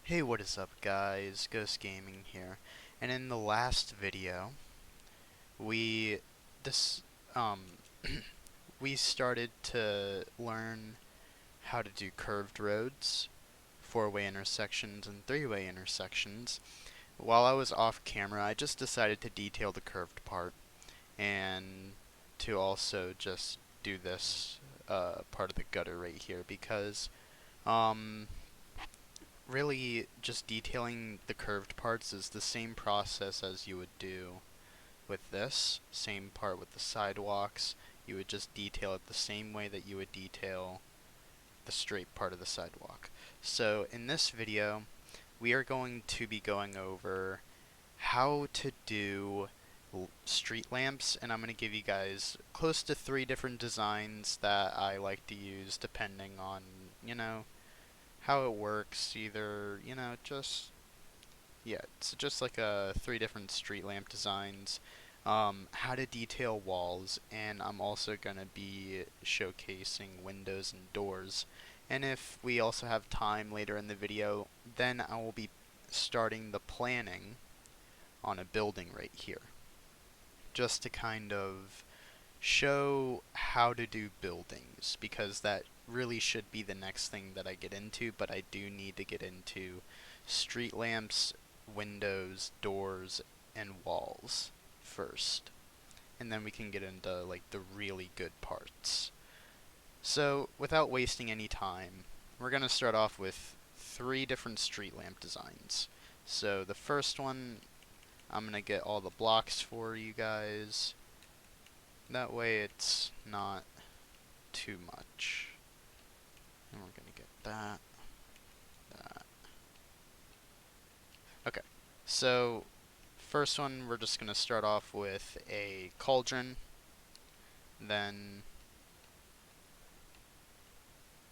Hey, what is up guys? Ghost Gaming here. And in the last video, we this um we started to learn how to do curved roads, four-way intersections and three-way intersections. While I was off camera, I just decided to detail the curved part and to also just do this part of the gutter right here because um really just detailing the curved parts is the same process as you would do with this. Same part with the sidewalks. You would just detail it the same way that you would detail the straight part of the sidewalk. So in this video, we are going to be going over how to do street lamps, and I'm going to give you guys close to 3 different designs that I like to use depending on, you know, how it works. Either, yeah, it's just like 3 different street lamp designs, how to detail walls, and I'm also gonna be showcasing windows and doors. And if we also have time later in the video, then I will be starting the planning on a building right here, just to kind of show how to do buildings, because that really should be the next thing that I get into, but I do need to get into street lamps, windows, doors, and walls first. And then we can get into like the really good parts. So, without wasting any time, we're going to start off with 3 different street lamp designs. So, the first one, I'm going to get all the blocks for you guys. That way it's not too much. And we're gonna get that, that. Okay, so first one we're just gonna start off with a cauldron. Then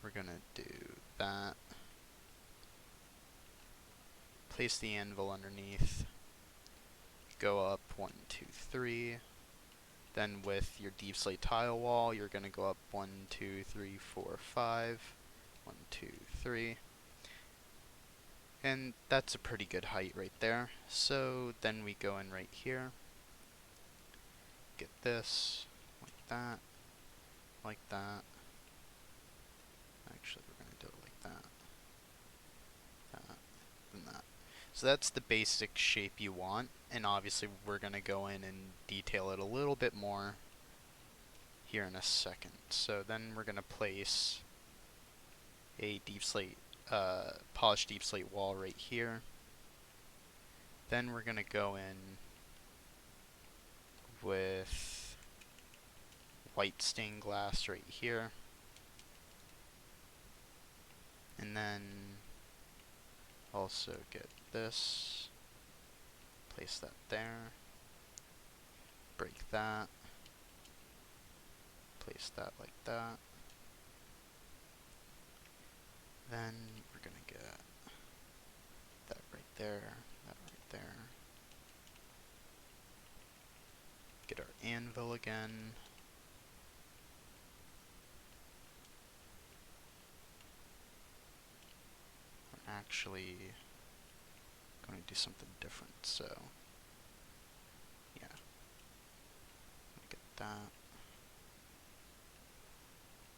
we're gonna do that. Place the anvil underneath. Go up 1, 2, 3. Then with your deep slate tile wall, you're gonna go up 1, 2, 3, 4, 5. 1, 2, 3. And that's a pretty good height right there. So then we go in right here, get this, like that, like that. Actually, we're going to do it like that, that, and that. So that's the basic shape you want, and obviously we're going to go in and detail it a little bit more here in a second. So then we're going to place a deep slate, polished deep slate wall right here. Then we're going to go in with white stained glass right here. And then also get this, place that there, break that, place that like that. Then we're gonna get that right there, that right there. Get our anvil again. We're actually going to do something different, so yeah. Get that.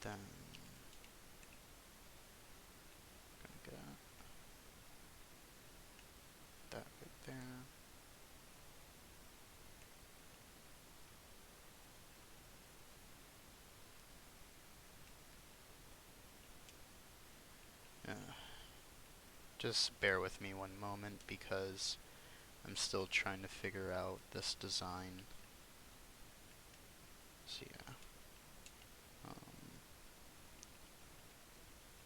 Then gonna get that right there. Just bear with me one moment because I'm still trying to figure out this design. So yeah.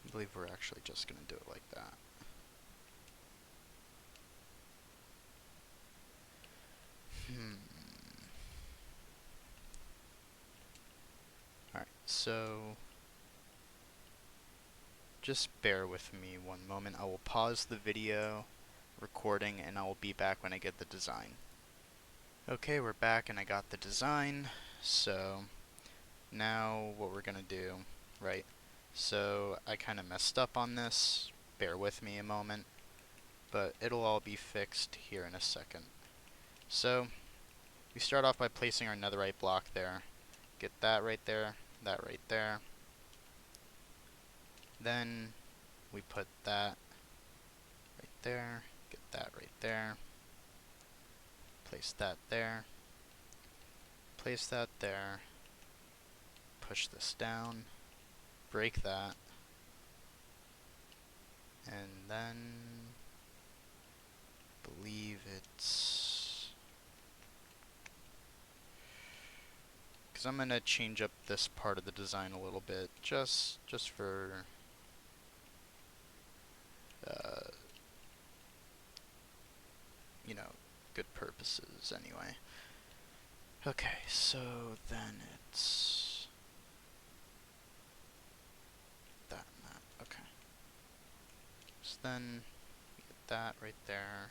I believe we're actually just going to do it like that. Alright, so just bear with me one moment. I will pause the video recording and I will be back when I get the design. Okay, we're back and I got the design. So now what we're gonna do, right? So I kind of messed up on this. Bear with me a moment. but it'll all be fixed here in a second. So we start off by placing our netherite block there. Get that right there, that right there. Then we put that right there, get that right there, place that there, place that there, push this down, break that, and then believe it's, because I'm gonna change up this part of the design a little bit, just for you know, good purposes anyway. Okay, so then it's that and that. Okay. So then we get that right there.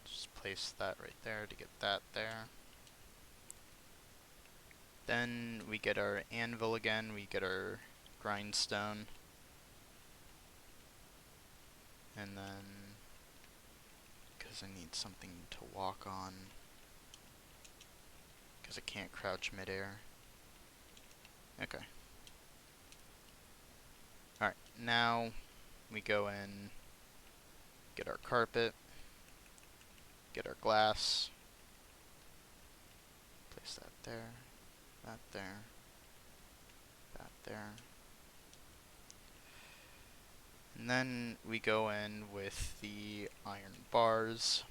Just place that right there to get that there. Then we get our anvil again, we get our grindstone. And then, because I need something to walk on, because I can't crouch midair. Okay. Alright, now we go in, get our carpet, get our glass, place that there, that there, that there. And then we go in with the iron bars,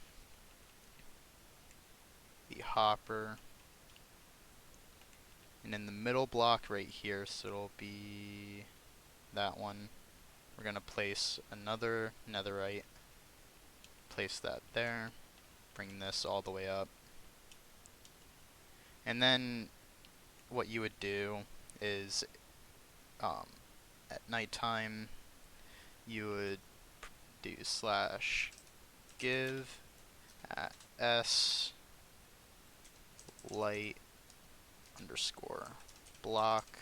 the hopper, and in the middle block right here, so it'll be that one, we're going to place another netherite, place that there, bring this all the way up. And then what you would do is at nighttime you would do /give s light underscore block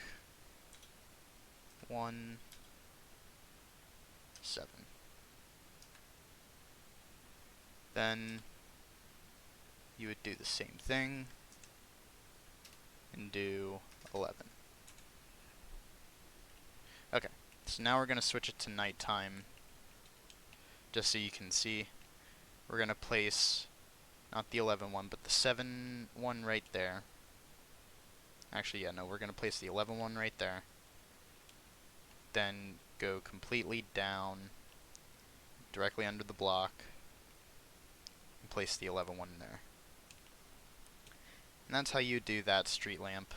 1 7. Then you would do the same thing and do 11. Okay, so now we're going to switch it to nighttime, just so you can see. We're going to place not the 11 one, but the 7 one right there. Actually, yeah, no, we're going to place the 11 one right there. Then go completely down, directly under the block, and place the 11 one there. And that's how you do that street lamp.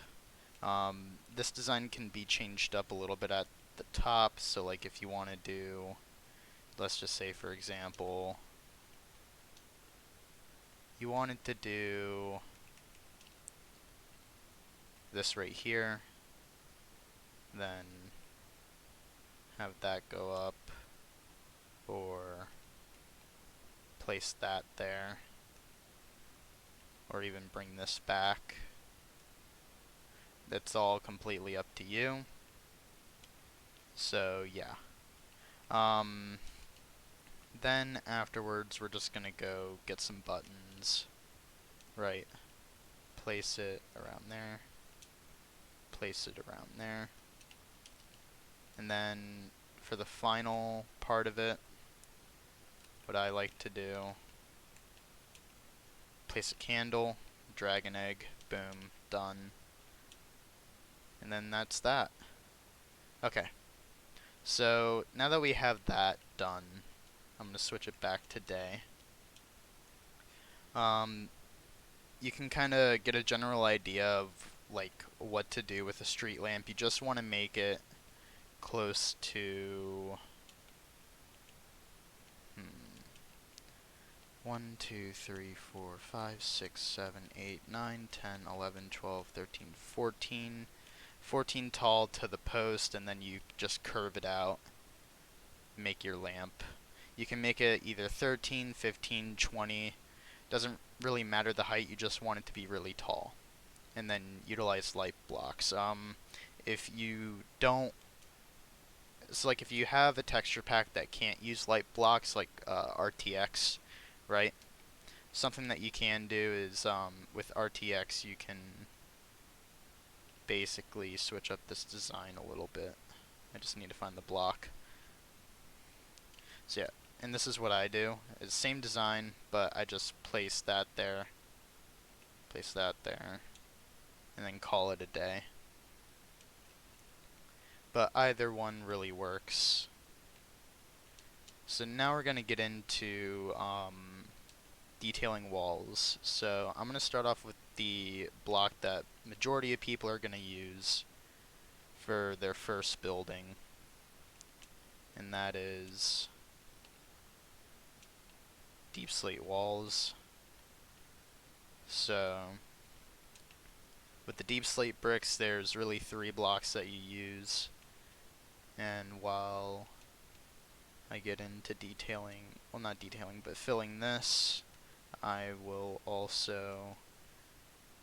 This design can be changed up a little bit at the top, so like if you want to do, let's just say for example, you wanted to do this right here, then have that go up, or place that there, or even bring this back. That's all completely up to you. So yeah. Then afterwards we're just gonna go get some buttons. Right. Place it around there. Place it around there. And then for the final part of it, what I like to do, place a candle, drag an egg, boom, done. And then that's that. Okay. So now that we have that done, I'm going to switch it back to day. You can kind of get a general idea of like what to do with a street lamp. You just want to make it close to 1, 2, 3, 4, 5, 6, 7, 8, 9, 10, 11, 12, 13, 14. 14 tall to the post, and then you just curve it out, make your lamp. You can make it either 13, 15, 20. Doesn't really matter the height, you just want it to be really tall. And then utilize light blocks. If you don't it's like if you have a texture pack that can't use light blocks, like RTX, right? Something that you can do is with RTX you can basically switch up this design a little bit. I just need to find the block. So yeah, and this is what I do. It's same design, but I just place that there, and then call it a day. But either one really works. So now we're going to get into detailing walls. So I'm going to start off with the block that majority of people are going to use for their first building, and that is deep slate walls. So with the deep slate bricks, there's really 3 blocks that you use, and while I get into detailing, well, not detailing, but filling this, I will also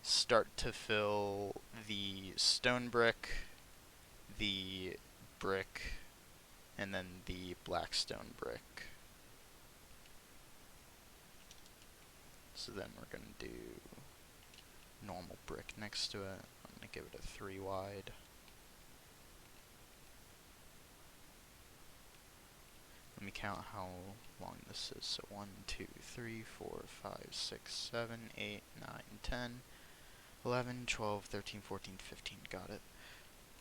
start to fill the stone brick, the brick, and then the black stone brick. So then we're going to do normal brick next to it. I'm going to give it a 3 wide. Let me count how long this is. So 1, 2, 3, 4, 5, 6, 7, 8, 9, 10, 11, 12, 13, 14, 15. Got it.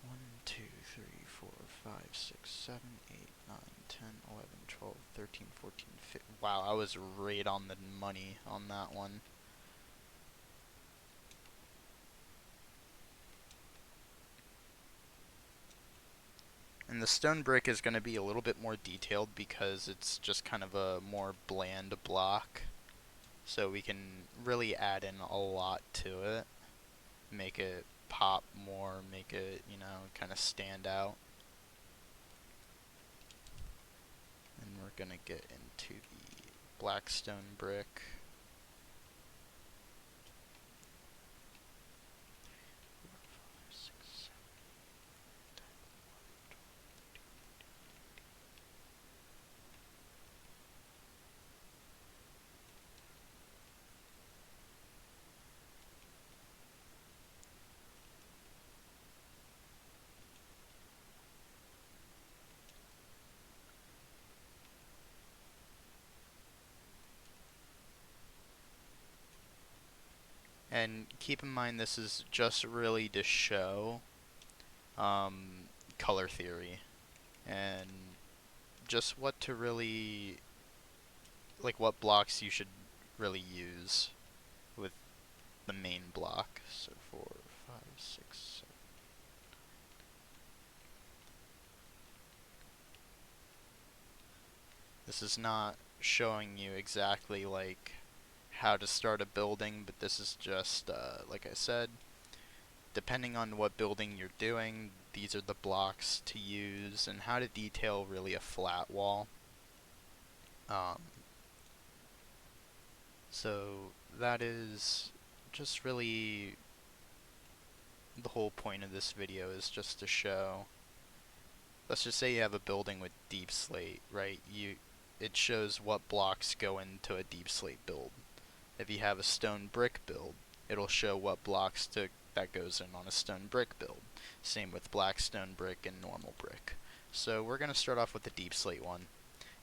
1, 2, 3, 4, 5, 6, 7, 8, 9, 10, 11, 12, 13, 14, 15. Wow, I was right on the money on that one. And the stone brick is going to be a little bit more detailed because it's just kind of a more bland block. So we can really add in a lot to it. Make it pop more, make it, you know, kind of stand out. And we're going to get into the black stone brick. And keep in mind this is just really to show color theory and just what to really, like what blocks you should really use with the main block. So 4, 5, 6, 7. This is not showing you exactly like how to start a building, but this is just, like I said, depending on what building you're doing, these are the blocks to use and how to detail really a flat wall. So that is just really the whole point of this video, is just to show, let's just say you have a building with deep slate, right? It shows what blocks go into a deep slate build. If you have a stone brick build, it'll show what blocks that goes in on a stone brick build. Same with black stone brick and normal brick. So we're going to start off with the deep slate one,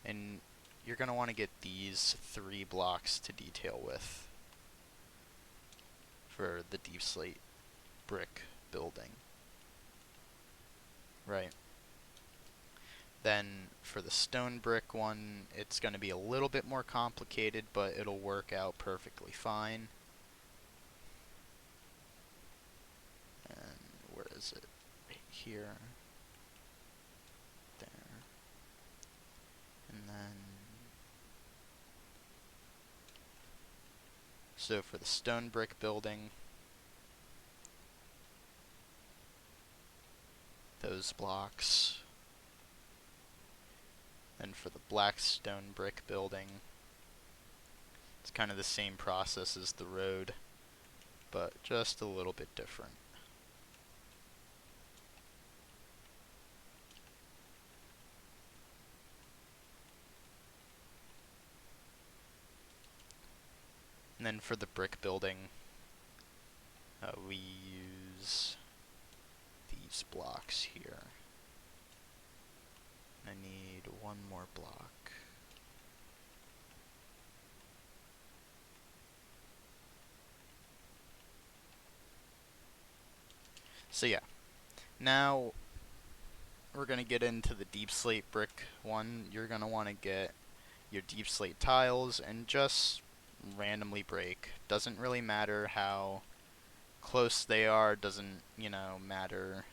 and you're going to want to get these 3 blocks to detail with for the deep slate brick building. Right. Then for the stone brick one, it's going to be a little bit more complicated, but it'll work out perfectly fine. And where is it? Right here. There. And then, so for the stone brick building, those blocks. And for the black stone brick building, it's kind of the same process as the road, but just a little bit different. And then for the brick building, we use these blocks here. I need one more block. So yeah, now we're going to get into the deep slate brick one. You're going to want to get your deep slate tiles and just randomly break. Doesn't really matter how close they are, doesn't, matter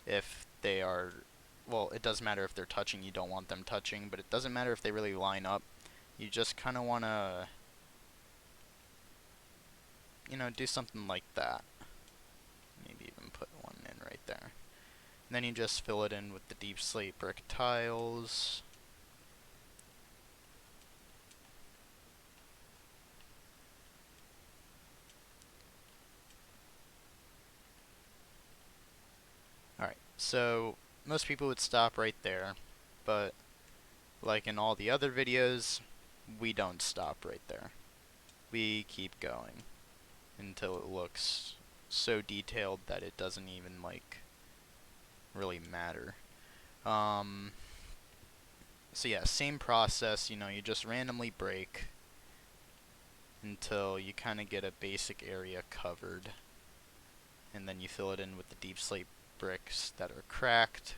if they are, well, it does matter if they're touching, you don't want them touching, but it doesn't matter if they really line up. You just kind of want to, do something like that. Maybe even put one in right there. And then you just fill it in with the deep slate brick tiles. Alright, so most people would stop right there, but like in all the other videos, we don't stop right there. We keep going until it looks so detailed that it doesn't even really matter. So yeah, same process, you just randomly break until you kind of get a basic area covered, and then you fill it in with the deep slate bricks that are cracked.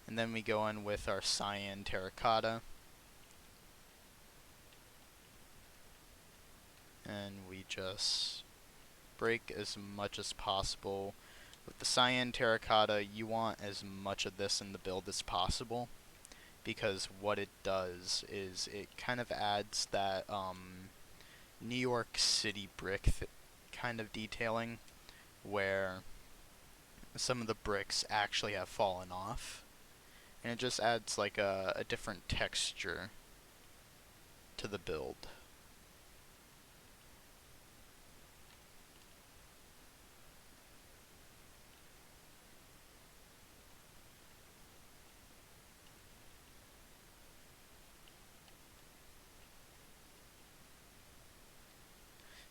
And then we go in with our cyan terracotta. And we just break as much as possible. With the cyan terracotta, you want as much of this in the build as possible, because what it does is it kind of adds that New York City brick kind of detailing, where some of the bricks actually have fallen off, and it just adds like a different texture to the build.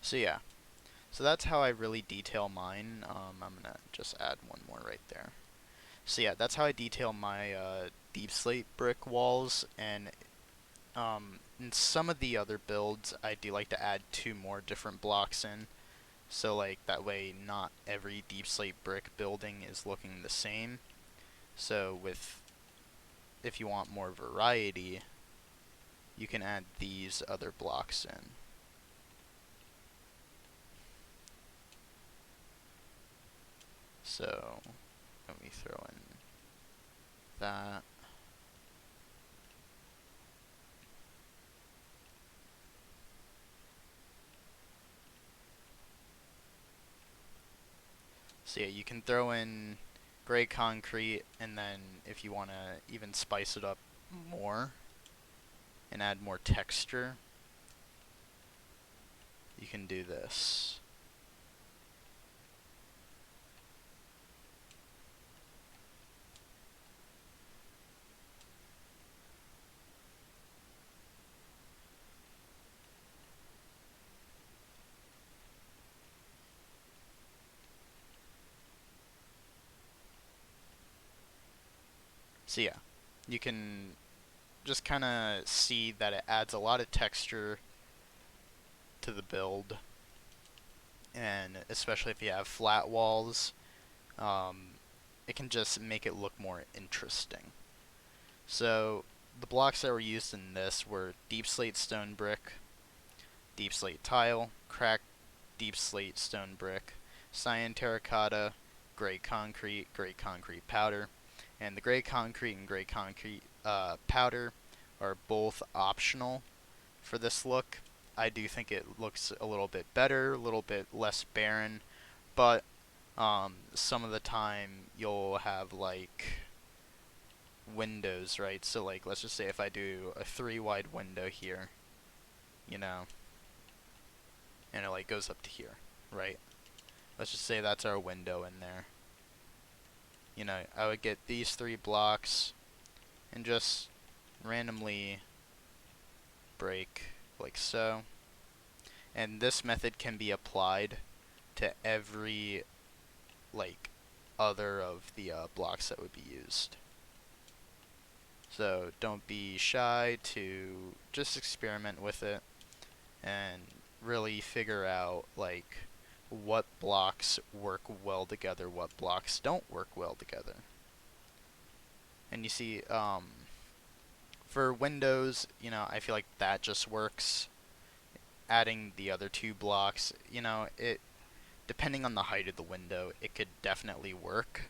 So yeah, so that's how I really detail mine. I'm gonna just add one more right there. So yeah, that's how I detail my deep slate brick walls, and in some of the other builds, I do like to add 2 more different blocks in. So like that way not every deep slate brick building is looking the same. So if you want more variety, you can add these other blocks in. So let me throw in that. So yeah, you can throw in gray concrete, and then if you want to even spice it up more and add more texture, you can do this. So yeah, you can just kind of see that it adds a lot of texture to the build, and especially if you have flat walls, it can just make it look more interesting. So the blocks that were used in this were deep slate stone brick, deep slate tile, cracked deep slate stone brick, cyan terracotta, gray concrete powder, and the gray concrete and gray concrete powder are both optional for this look. I do think it looks a little bit better, a little bit less barren, but some of the time you'll have like windows, right? So like let's just say if I do a 3 wide window here, and it like goes up to here, right? let's just say that's our window in there. You know, I would get these 3 blocks and just randomly break like so. And this method can be applied to every like other of the blocks that would be used. So don't be shy to just experiment with it and really figure out like what blocks work well together, what blocks don't work well together. And you see, for Windows, you know, I feel like that just works. Adding the other 2 blocks, you know, it depending on the height of the window, it could definitely work.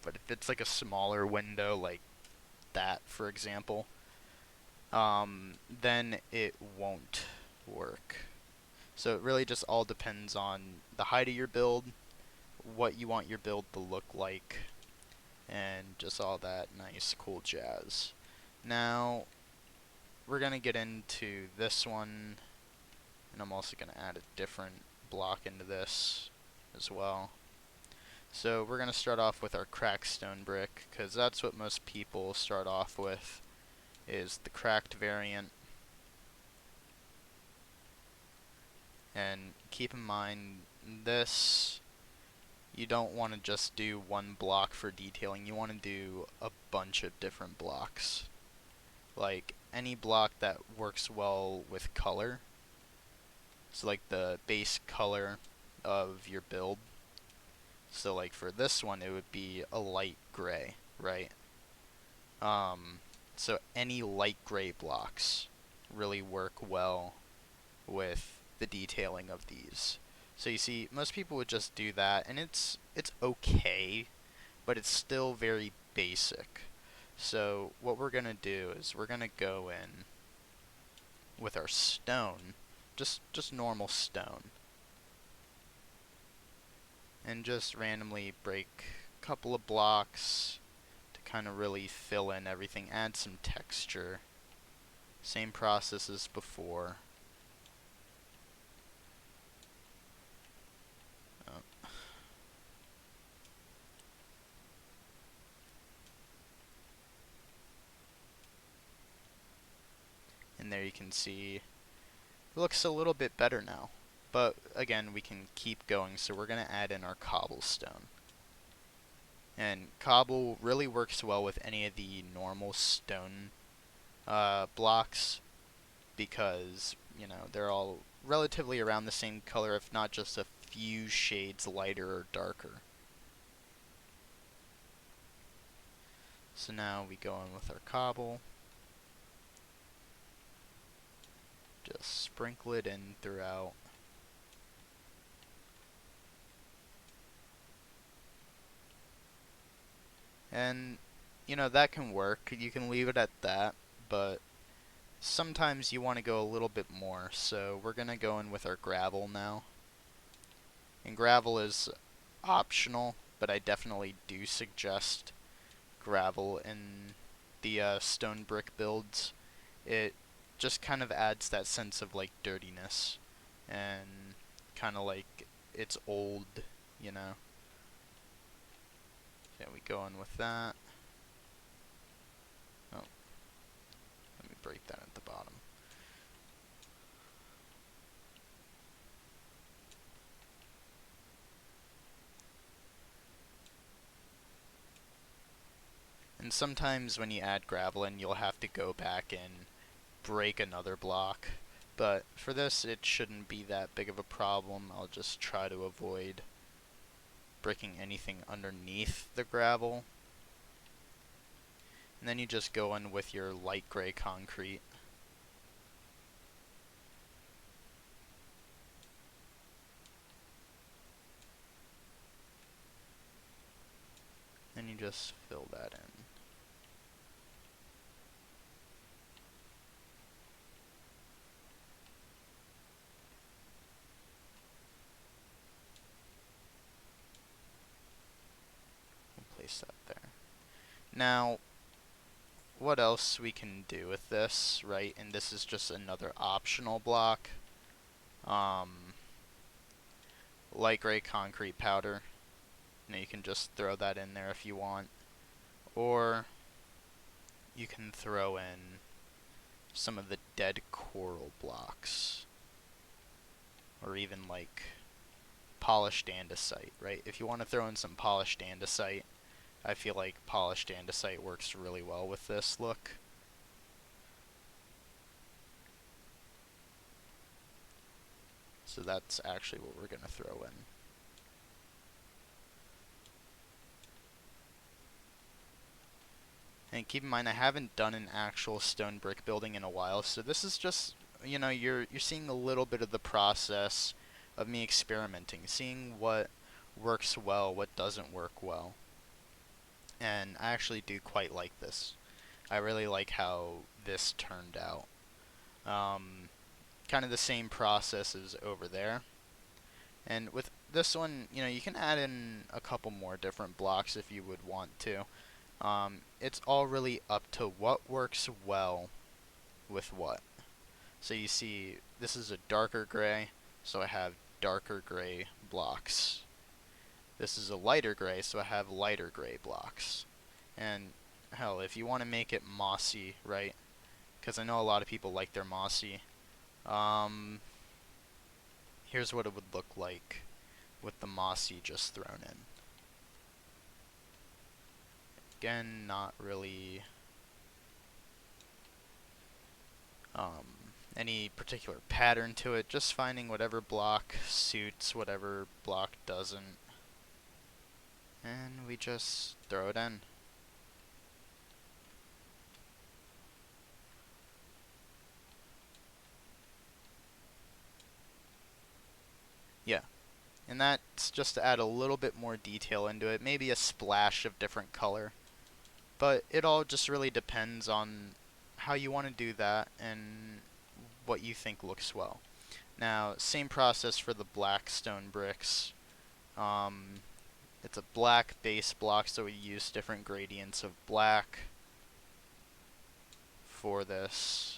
But if it's like a smaller window, like that, for example, then it won't work. So it really just all depends on the height of your build, what you want your build to look like, and just all that nice, cool jazz. Now, we're going to get into this one, and I'm also going to add a different block into this as well. So we're going to start off with our cracked stone brick, because that's what most people start off with, is the cracked variant. And keep in mind, this, you don't want to just do one block for detailing, you want to do a bunch of different blocks. Like, any block that works well with color, so like the base color of your build. So like for this one, it would be a light gray, right? So any light gray blocks really work well with the detailing of these. So you see, most people would just do that, and it's okay, but it's still very basic. So what we're gonna do is we're gonna go in with our stone, just normal stone, and just randomly break a couple of blocks to kind of really fill in everything, add some texture. Same process as before. And there you can see it looks a little bit better now. But again, we can keep going, so we're going to add in our cobblestone. And cobble really works well with any of the normal stone blocks, because, you know, they're all relatively around the same color, if not just a few shades lighter or darker. So now we go in with our cobble. Just sprinkle it in throughout. And, you know, that can work. You can leave it at that, but sometimes you want to go a little bit more. So we're going to go in with our gravel now. And gravel is optional, but I definitely do suggest gravel in the stone brick builds. It just kind of adds that sense of like dirtiness and kind of like it's old, you know. Yeah, we go in with that. Oh, let me break that at the bottom. And sometimes when you add gravel in, you'll have to go back and break another block. But for this, it shouldn't be that big of a problem. I'll just try to avoid breaking anything underneath the gravel. And then you just go in with your light gray concrete. And you just fill that in. We'll place that there. Now, what else we can do with this, right? And this is just another optional block. light gray concrete powder. You can just throw that in there if you want. Or you can throw in some of the dead coral blocks. Or even like polished andesite, right? If you want to throw in some polished andesite, I feel like polished andesite works really well with this look. So that's actually what we're going to throw in. And keep in mind, I haven't done an actual stone brick building in a while, so this is just, you're seeing a little bit of the process of me experimenting, seeing what works well, what doesn't work well. And I actually do quite like this. I really like how this turned out. Kind of the same process as over there. And with this one, you can add in a couple more different blocks if you would want to. It's all really up to what works well with what. So you see, this is a darker gray, so I have darker gray blocks. This is a lighter gray, so I have lighter gray blocks. And hell, if you want to make it mossy, right? Because I know a lot of people like their mossy. Here's what it would look like with the mossy just thrown in. Again, not really any particular pattern to it, just finding whatever block suits whatever block doesn't. And we just throw it in. Yeah. And that's just to add a little bit more detail into it, maybe a splash of different color. But it all just really depends on how you want to do that and what you think looks well. Now, same process for the black stone bricks. It's a black base block, so we use different gradients of black for this.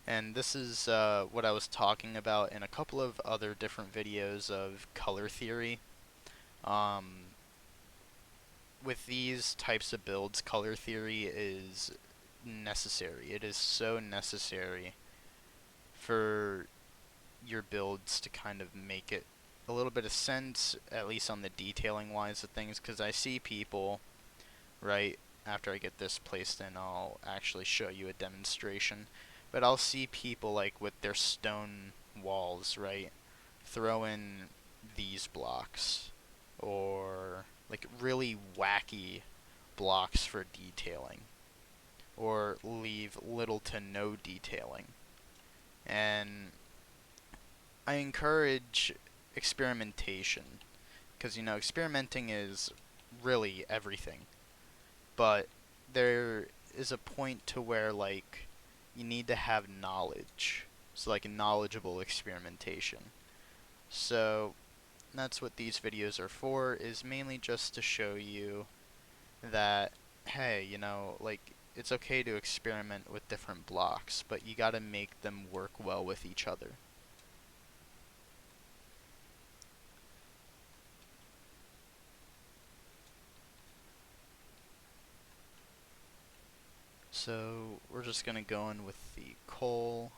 And this is what I was talking about in a couple of other different videos of color theory. With these types of builds, color theory is necessary. It is so necessary for your builds to kind of make it a little bit of sense, at least on the detailing wise of things, because I see people, right, after I get this placed in, I'll actually show you a demonstration, but I'll see people like with their stone walls, right, throw in these blocks, or like really wacky blocks for detailing, or leave little to no detailing. And I encourage experimentation, because experimenting is really everything, but there is a point to where like you need to have knowledge, so like a knowledgeable experimentation. So that's what these videos are for, is mainly just to show you that, hey, like, it's okay to experiment with different blocks, but you gotta make them work well with each other. So we're just gonna go in with the coal.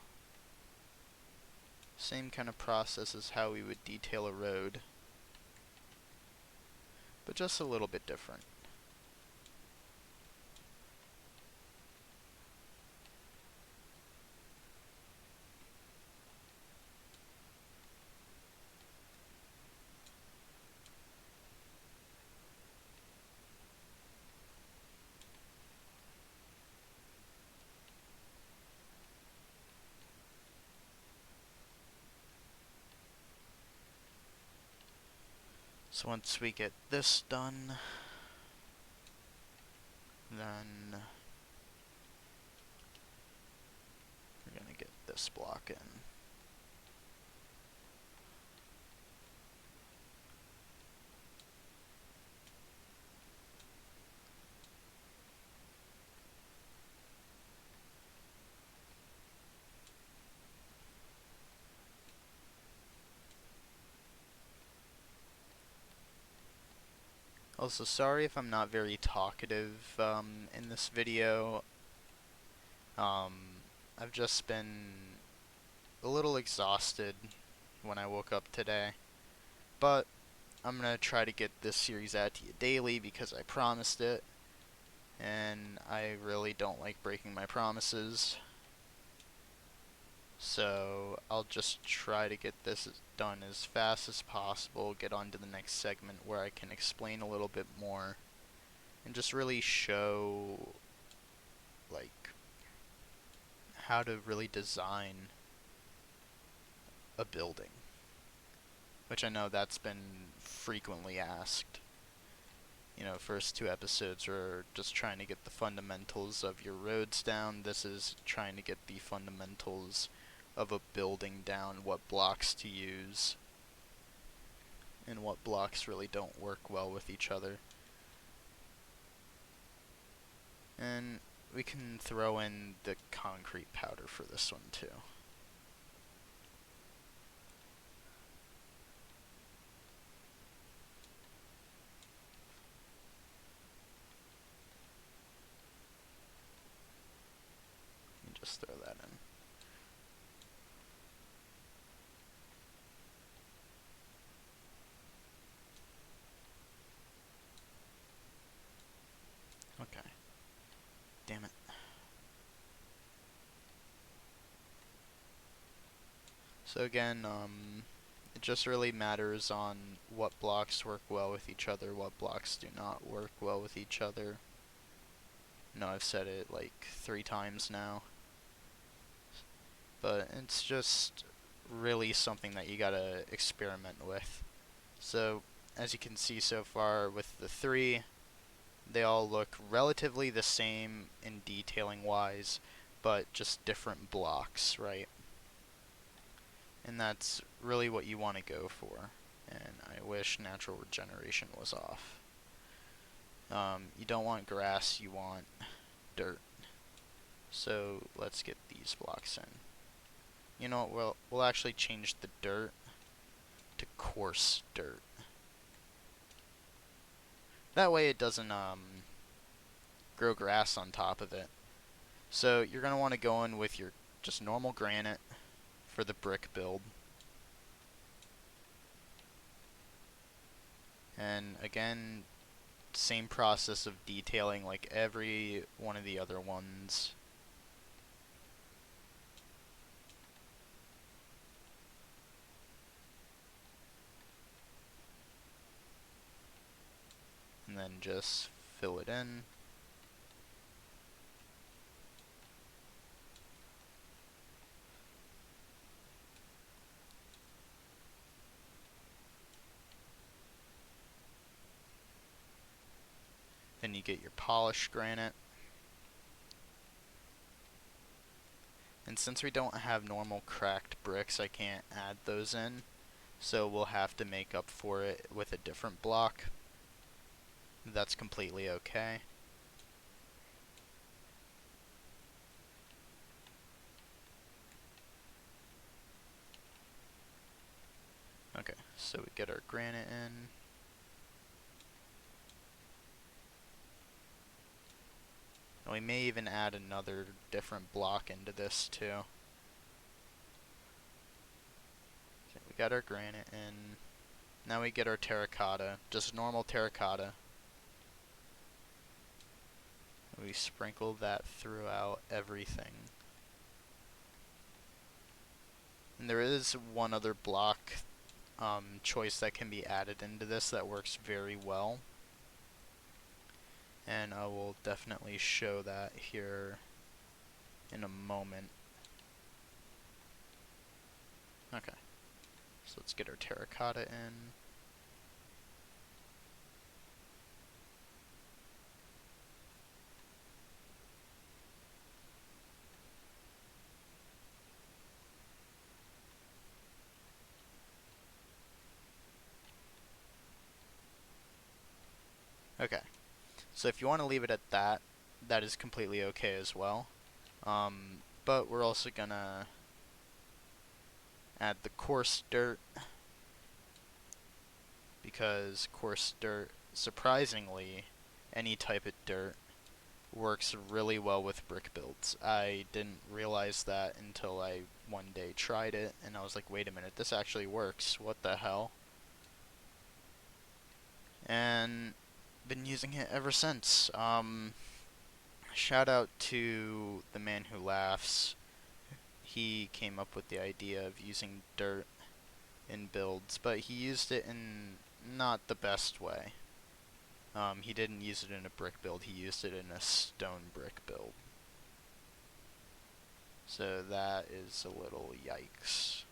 Same kind of process as how we would detail a road, but just a little bit different. So once we get this done, then we're gonna get this block in. Also, sorry if I'm not very talkative in this video. I've just been a little exhausted when I woke up today, but I'm gonna try to get this series out to you daily because I promised it, and I really don't like breaking my promises. So I'll just try to get this done as fast as possible, get on to the next segment where I can explain a little bit more and just really show like how to really design a building, which I know that's been frequently asked. You know, first two episodes were just trying to get the fundamentals of your roads down. This is trying to get the fundamentals of a building down, what blocks to use, and what blocks really don't work well with each other. And we can throw in the concrete powder for this one too. Just throw that in. Okay. Damn it. So again, it just really matters on what blocks work well with each other, what blocks do not work well with each other. No, I've said it like 3 times now. But it's just really something that you gotta experiment with. So, as you can see so far with the 3, they all look relatively the same in detailing wise, but just different blocks, right? And that's really what you want to go for. And I wish natural regeneration was off. You don't want grass, you want dirt. So let's get these blocks in. You know what, we'll actually change the dirt to coarse dirt. That way it doesn't grow grass on top of it. So you're going to want to go in with your just normal granite for the brick build. And again, same process of detailing like every one of the other ones. And then just fill it in. Then you get your polished granite. And since we don't have normal cracked bricks, I can't add those in. So we'll have to make up for it with a different block. That's completely okay. Okay, so we get our granite in. And we may even add another different block into this too. Okay, we got our granite in. Now we get our terracotta, just normal terracotta. We sprinkle that throughout everything. And there is one other block choice that can be added into this that works very well. And I will definitely show that here in a moment. Okay, so let's get our terracotta in. Okay, so if you want to leave it at that, that is completely okay as well. But we're also gonna add the coarse dirt, because coarse dirt surprisingly, any type of dirt works really well with brick builds. I didn't realize that until I one day tried it, and I was like, wait a minute, this actually works. What the hell? And been using it ever since. Shout out to the man who laughs. He came up with the idea of using dirt in builds, but he used it in not the best way. He didn't use it in a brick build, he used it in a stone brick build. So that is a little yikes.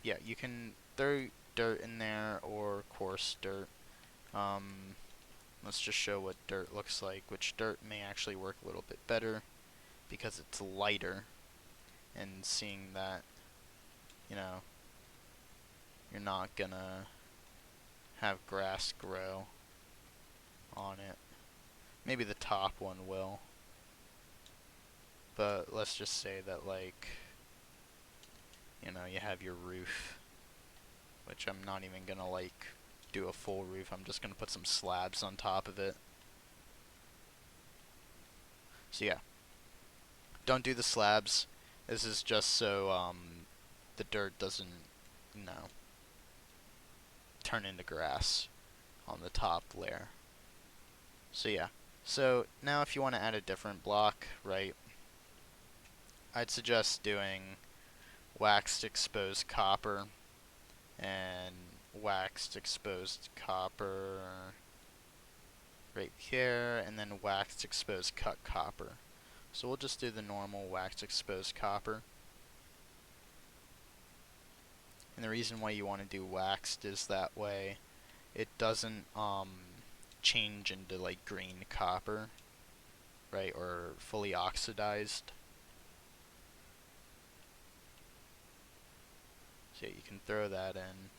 Yeah, you can throw dirt in there or coarse dirt. Let's just show what dirt looks like, which dirt may actually work a little bit better because it's lighter, and seeing that, you know, you're not gonna have grass grow on it. Maybe the top one will. But let's just say that, like, you know, you have your roof, which I'm not even gonna, like, do a full roof. I'm just gonna put some slabs on top of it. So yeah, don't do the slabs. This is just so the dirt doesn't, you know, turn into grass on the top layer. So yeah. So now if you want to add a different block, right, I'd suggest doing waxed exposed copper and waxed exposed copper right here, and then waxed exposed cut copper. So we'll just do the normal waxed exposed copper. And the reason why you want to do waxed is that way it doesn't change into like green copper, right, or fully oxidized. So you can throw that in.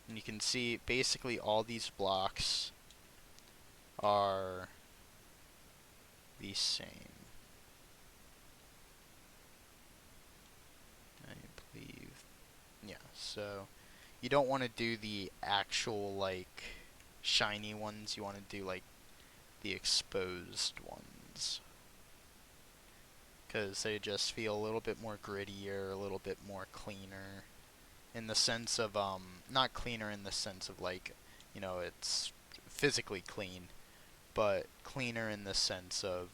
And you can see basically all these blocks are the same. I believe, yeah, so you don't want to do the actual like shiny ones, you want to do like the exposed ones, because they just feel a little bit more grittier, a little bit more cleaner, in the sense of, not cleaner in the sense of like, you know, it's physically clean, but cleaner in the sense of,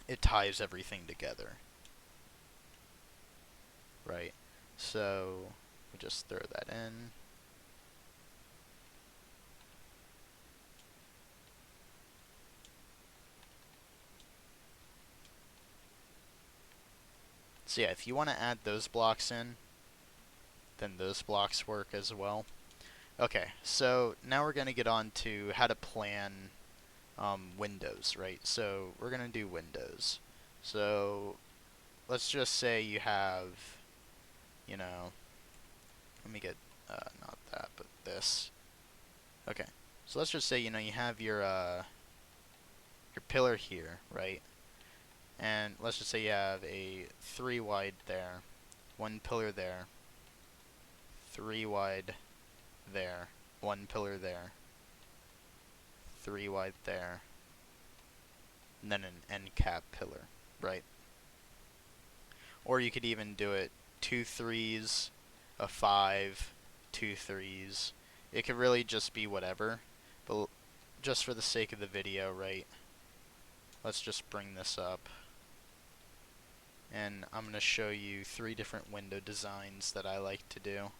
it ties everything together, right? So, we just throw that in. So yeah, if you want to add those blocks in, then those blocks work as well. Okay, so now we're going to get on to how to plan windows, right? So we're going to do windows. So let's just say you have, you know, let me get, not that, but this. Okay, so let's just say, you know, you have your pillar here, right? And let's just say you have a 3 wide there, 1 pillar there, 3 wide there, 1 pillar there, 3 wide there, and then an end cap pillar, right? Or you could even do it 2 3s, a 5, 2 3s. It could really just be whatever, but just for the sake of the video, right, let's just bring this up. And I'm going to show you 3 different window designs that I like to do,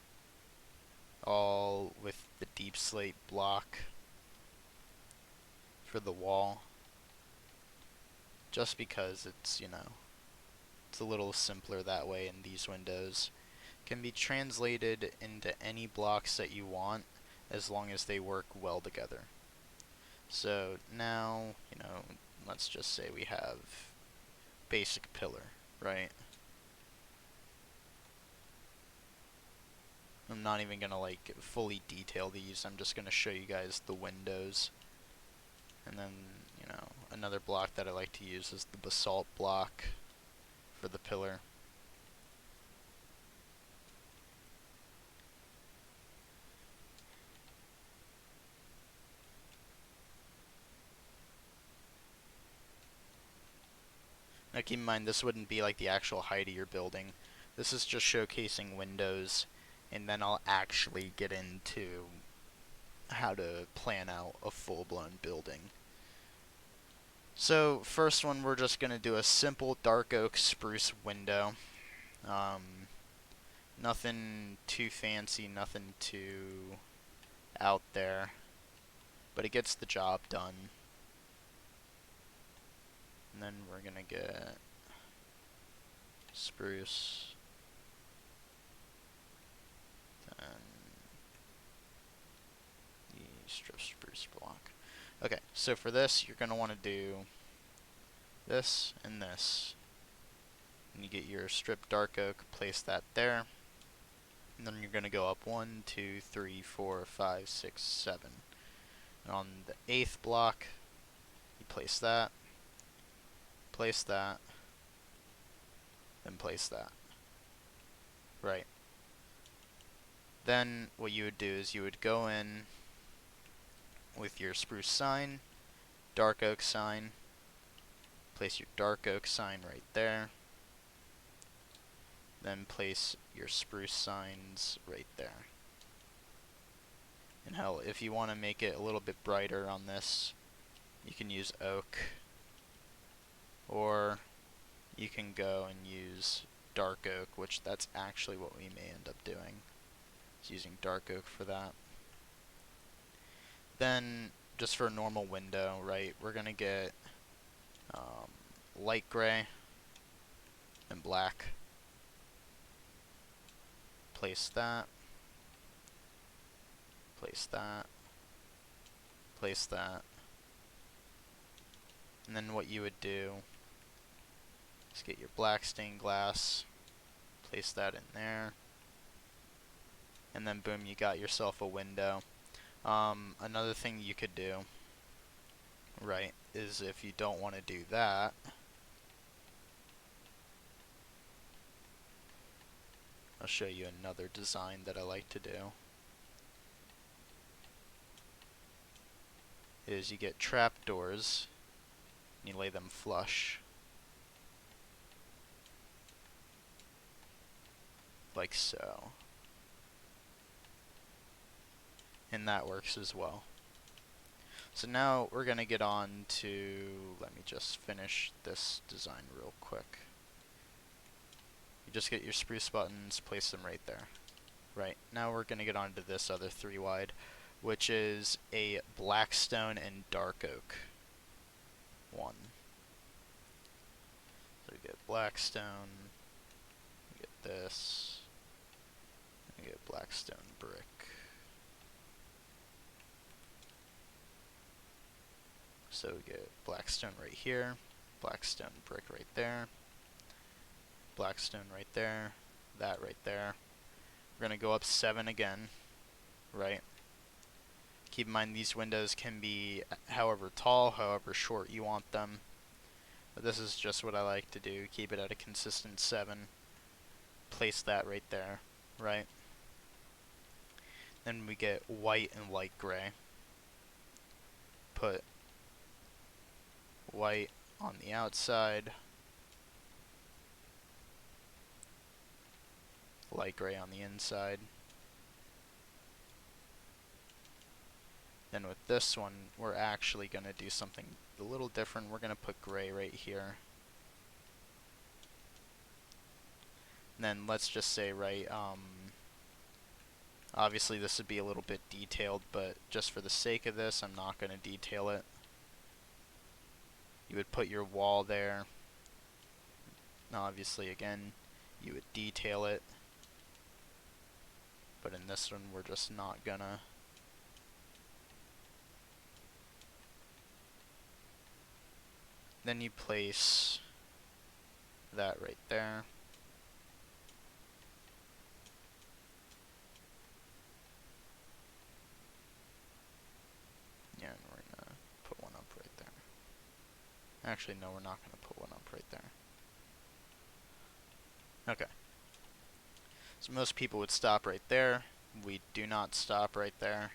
all with the deep slate block for the wall, just because it's, you know, it's a little simpler that way, and these windows can be translated into any blocks that you want as long as they work well together. So now, you know, let's just say we have basic pillar, right? I'm not even gonna like fully detail these, I'm just gonna show you guys the windows. And then, you know, another block that I like to use is the basalt block for the pillar. keep in mind this wouldn't be like the actual height of your building. This is just showcasing windows, and then I'll actually get into how to plan out a full-blown building. So first one, we're just going to do a simple dark oak spruce window. Nothing too fancy, nothing too out there, but it gets the job done. And then we're going to get spruce, then the strip spruce block. Okay, so for this, you're going to want to do this and this. And you get your strip dark oak, place that there. And then you're going to go up 1, 2, 3, 4, 5, 6, 7. And on the 8th block, you place that, then place that. Right. Then what you would do is you would go in with your spruce sign, dark oak sign, place your dark oak sign right there, then place your spruce signs right there. And hell, if you want to make it a little bit brighter on this, you can use oak, or you can go and use dark oak, which that's actually what we may end up doing. It's using dark oak for that. Then, just for a normal window, right, we're going to get light gray and black. Place that, place that, place that. And then what you would do is get your black stained glass, place that in there, and then boom, you got yourself a window. Another thing you could do, right, is if you don't want to do that, I'll show you another design that I like to do, is you get trapdoors, and you lay them flush, like so. And that works as well. So now we're going to get on to, let me just finish this design real quick. You just get your spruce buttons, place them right there. Right, now we're going to get on to this other 3 wide, which is a blackstone and dark oak one. So we get blackstone, we get this, we get blackstone brick. So we get blackstone right here, blackstone brick right there, blackstone right there, that right there. We're going to go up 7 again, right? Keep in mind these windows can be however tall, however short you want them. But this is just what I like to do, keep it at a consistent 7. Place that right there, right? Then we get white and light gray. Put white on the outside, light gray on the inside. Then with this one, we're actually going to do something a little different. We're going to put gray right here. And then let's just say, right, obviously this would be a little bit detailed, but just for the sake of this, I'm not going to detail it. You would put your wall there. Now obviously, again, you would detail it. But in this one, we're just not gonna. Then you place that right there. Yeah, and we're gonna put one up right there. Actually, no, we're not gonna put one up right there. Okay. So most people would stop right there. We do not stop right there.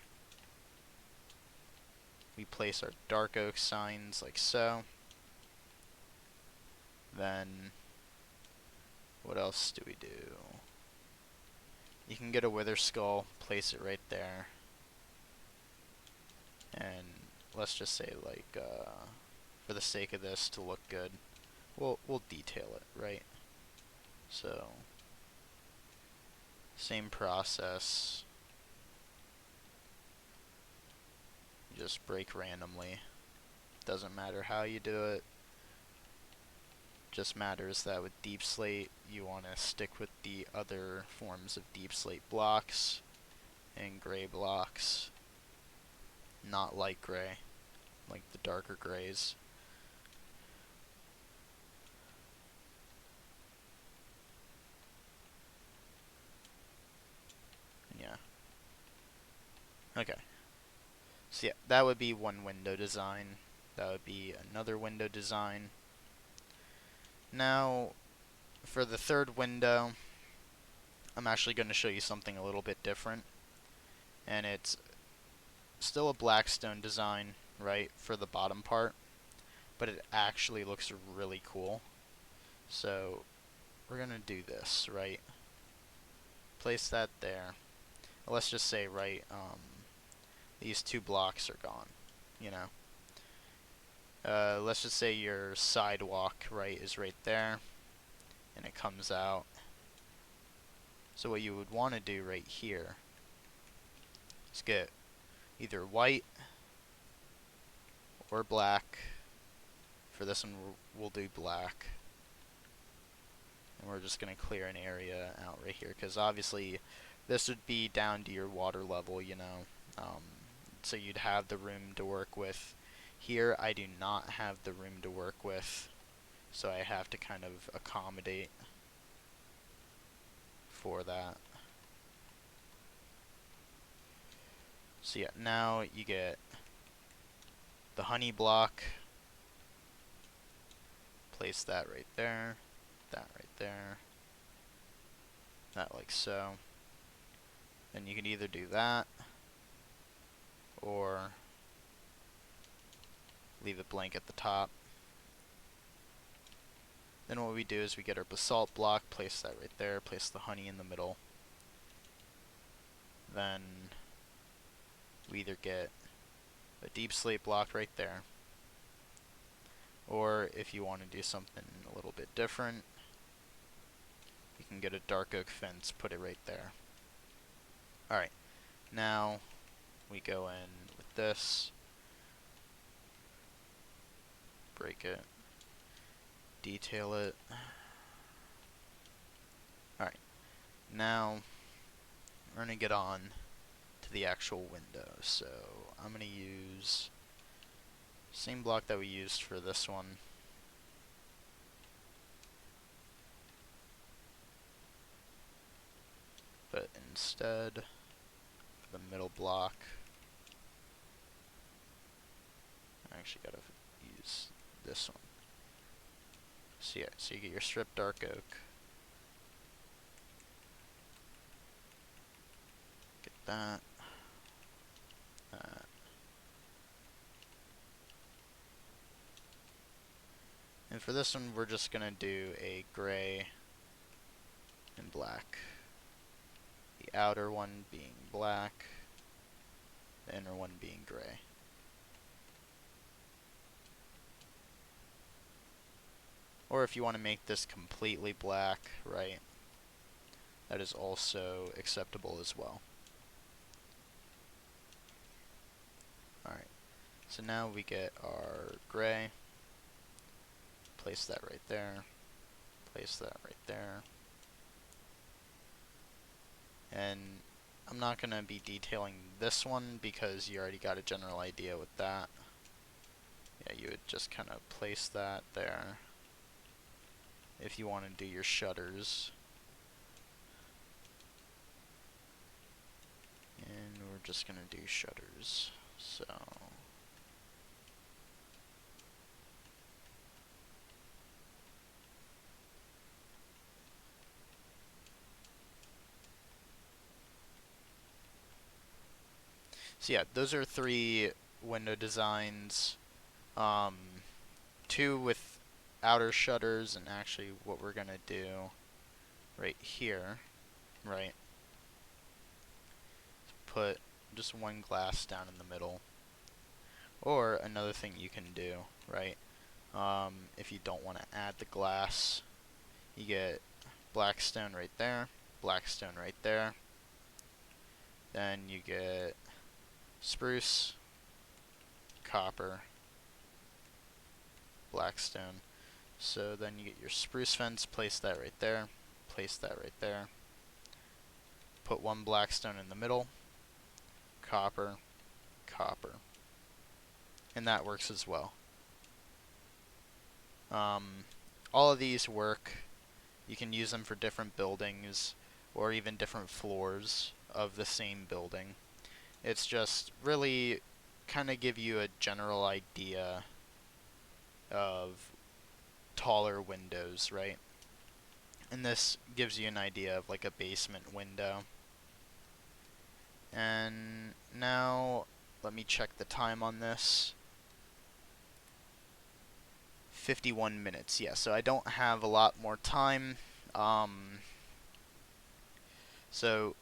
We place our dark oak signs like so. Then, what else do we do? You can get a wither skull, place it right there. And let's just say, like, for the sake of this to look good, we'll detail it, right? So, same process. You just break randomly. Doesn't matter how you do it. Just matters that with deep slate, you want to stick with the other forms of deep slate blocks and gray blocks, not light gray, like the darker grays. Yeah. Okay. So yeah, that would be one window design. That would be another window design. Now, for the third window, I'm actually going to show you something a little bit different. And it's still a blackstone design, right, for the bottom part, but it actually looks really cool. So, we're going to do this, right? Place that there. Let's just say, right, these two blocks are gone, you know. Let's just say your sidewalk, right, is right there, and it comes out. So what you would want to do right here is get either white or black. For this one, we'll do black. And we're just going to clear an area out right here, because obviously this would be down to your water level, you know. So you'd have the room to work with. Here, I do not have the room to work with, so I have to kind of accommodate for that. So yeah, now you get the honey block. Place that right there, that right there, that like so. Then you can either do that, or leave it blank at the top. Then what we do is we get our basalt block, place that right there, place the honey in the middle. Then we either get a deep slate block right there, or if you want to do something a little bit different, you can get a dark oak fence, put it right there. Alright, now we go in with this, break it, detail it. Alright, now we're going to get on to the actual window. So I'm going to use same block that we used for this one. But instead, the middle block, I actually gotta use this one. So yeah, so you get your strip dark oak. Get that. That. And for this one, we're just gonna do a gray and black. The outer one being black, the inner one being gray. Or if you want to make this completely black, right, that is also acceptable as well. Alright, so now we get our gray, place that right there, place that right there. And I'm not going to be detailing this one because you already got a general idea with that. Yeah, you would just kind of place that there if you want to do your shutters. And we're just going to do shutters. So yeah, those are 3 window designs. 2 with outer shutters, and actually what we're gonna do right here, right, put just one glass down in the middle. Or another thing you can do, right, if you don't want to add the glass, you get black stone right there, black stone right there, then you get spruce, copper, black stone. So then you get your spruce fence, place that right there, place that right there, put one black stone in the middle, copper, copper, and that works as well. All of these work. You can use them for different buildings or even different floors of the same building. It's just really kind of give you a general idea of taller windows, right? And this gives you an idea of like a basement window. And now let me check the time on this. 51 minutes, yeah, so I don't have a lot more time. So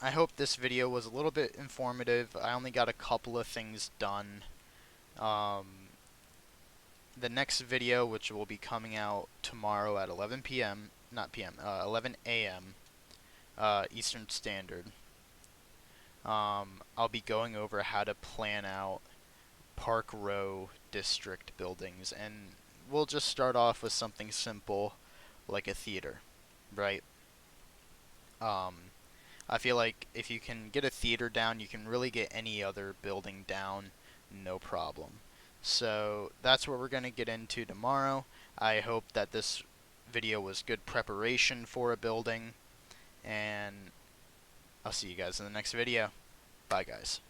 I hope this video was a little bit informative. I only got a couple of things done. The next video, which will be coming out tomorrow at 11 p.m., not p.m., 11 a.m. Eastern Standard, I'll be going over how to plan out Park Row District buildings, and we'll just start off with something simple like a theater, right? I feel like if you can get a theater down, you can really get any other building down, no problem. So that's what we're going to get into tomorrow. I hope that this video was good preparation for a building, and I'll see you guys in the next video. Bye, guys.